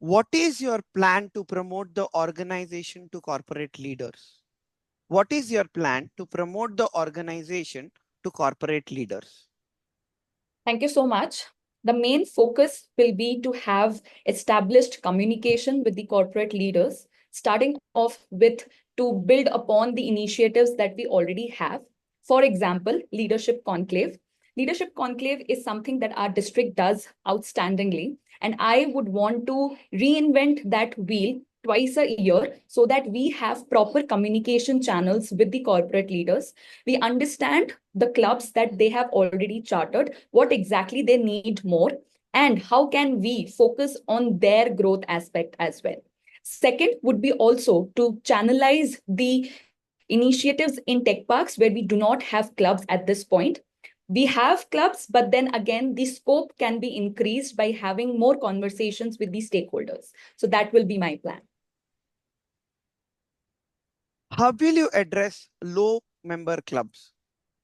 What is your plan to promote the organization to corporate leaders? What is your plan to promote the organization to corporate leaders? Thank you so much. The main focus will be to have established communication with the corporate leaders, starting off with to build upon the initiatives that we already have. For example, Leadership Conclave. Leadership Conclave is something that our district does outstandingly. And I would want to reinvent that wheel twice a year so that we have proper communication channels with the corporate leaders. We understand the clubs that they have already chartered, what exactly they need more, and how can we focus on their growth aspect as well. Second would be also to channelize the initiatives in tech parks where we do not have clubs at this point. We have clubs, but then again, the scope can be increased by having more conversations with the stakeholders. So that will be my plan. How will you address low member clubs?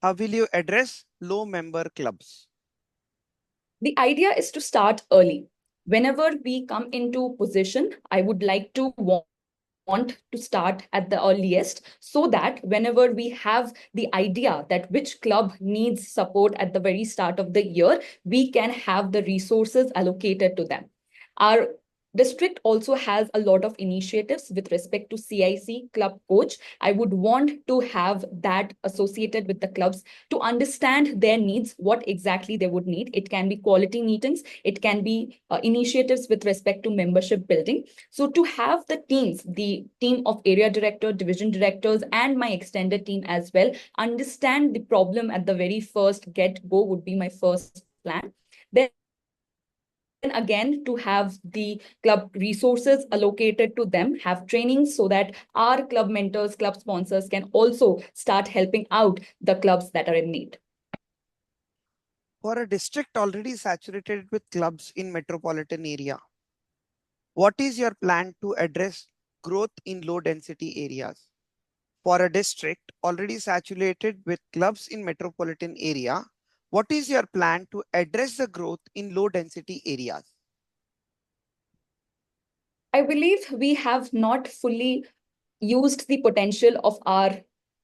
How will you address low member clubs? The idea is to start early. Whenever we come into position, I would like to want to start at the earliest so that whenever we have the idea that which club needs support at the very start of the year, we can have the resources allocated to them. Our district also has a lot of initiatives with respect to CIC club coach. I would want to have that associated with the clubs to understand their needs, what exactly they would need. It can be quality meetings, it can be initiatives with respect to membership building. So to have the teams, the team of area director, division directors, and my extended team as well, understand the problem at the very first get-go would be my first plan. Then again, to have the club resources allocated to them, have trainings so that our club mentors, club sponsors can also start helping out the clubs that are in need. For a district already saturated with clubs in metropolitan area, what is your plan to address growth in low density areas? For a district already saturated with clubs in metropolitan area, what is your plan to address the growth in low density areas? I believe we have not fully used the potential of our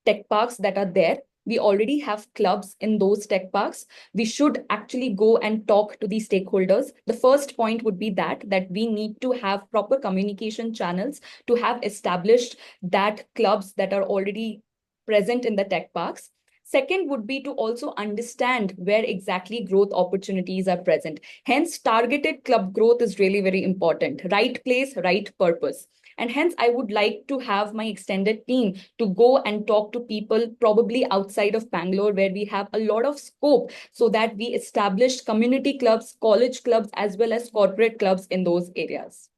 tech parks that are there. We already have clubs in those tech parks. We should actually go and talk to the stakeholders. The first point would be that we need to have proper communication channels to have established that clubs that are already present in the tech parks. Second would be to also understand where exactly growth opportunities are present. Hence, targeted club growth is really very important. Right place, right purpose. And hence, I would like to have my extended team to go and talk to people probably outside of Bangalore, where we have a lot of scope so that we establish community clubs, college clubs, as well as corporate clubs in those areas.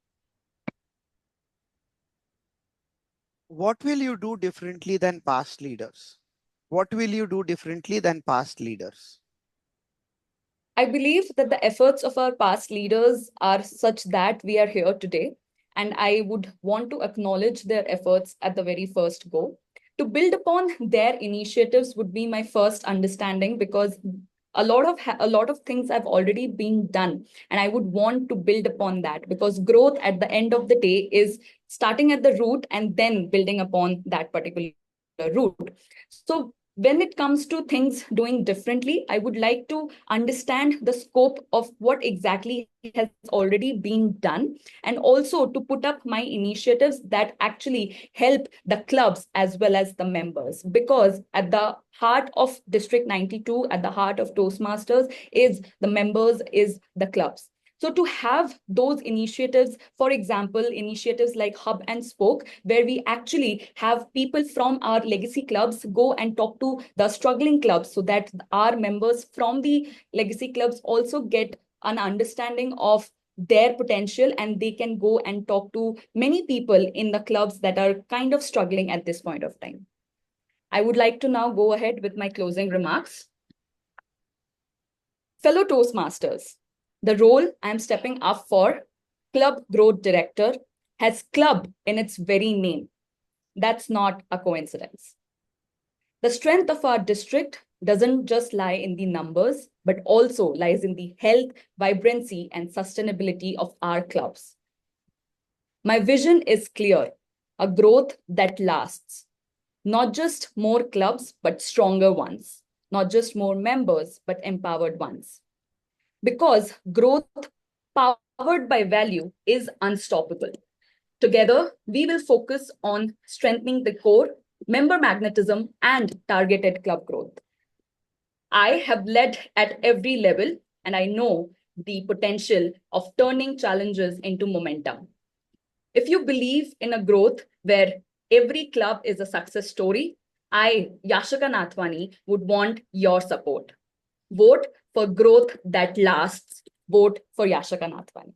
What will you do differently than past leaders? What will you do differently than past leaders? I believe that the efforts of our past leaders are such that we are here today. And I would want to acknowledge their efforts at the very first go. To build upon their initiatives would be my first understanding, because a lot of things have already been done, and I would want to build upon that, because growth at the end of the day is starting at the root and then building upon that particular route. So when it comes to things doing differently, I would like to understand the scope of what exactly has already been done, and also to put up my initiatives that actually help the clubs as well as the members. Because at the heart of District 92, at the heart of Toastmasters, is the members, is the clubs. So to have those initiatives, for example, initiatives like Hub and Spoke, where we actually have people from our legacy clubs go and talk to the struggling clubs so that our members from the legacy clubs also get an understanding of their potential, and they can go and talk to many people in the clubs that are kind of struggling at this point of time. I would like to now go ahead with my closing remarks. Fellow Toastmasters, the role I'm stepping up for, Club Growth Director, has club in its very name. That's not a coincidence. The strength of our district doesn't just lie in the numbers, but also lies in the health, vibrancy, and sustainability of our clubs. My vision is clear, a growth that lasts. Not just more clubs, but stronger ones. Not just more members, but empowered ones. Because growth powered by value is unstoppable. Together, we will focus on strengthening the core, member magnetism, and targeted club growth. I have led at every level, and I know the potential of turning challenges into momentum. If you believe in a growth where every club is a success story, I, Yashika Nathwani, would want your support. Vote for growth that lasts. Vote for Yashika Nathwani.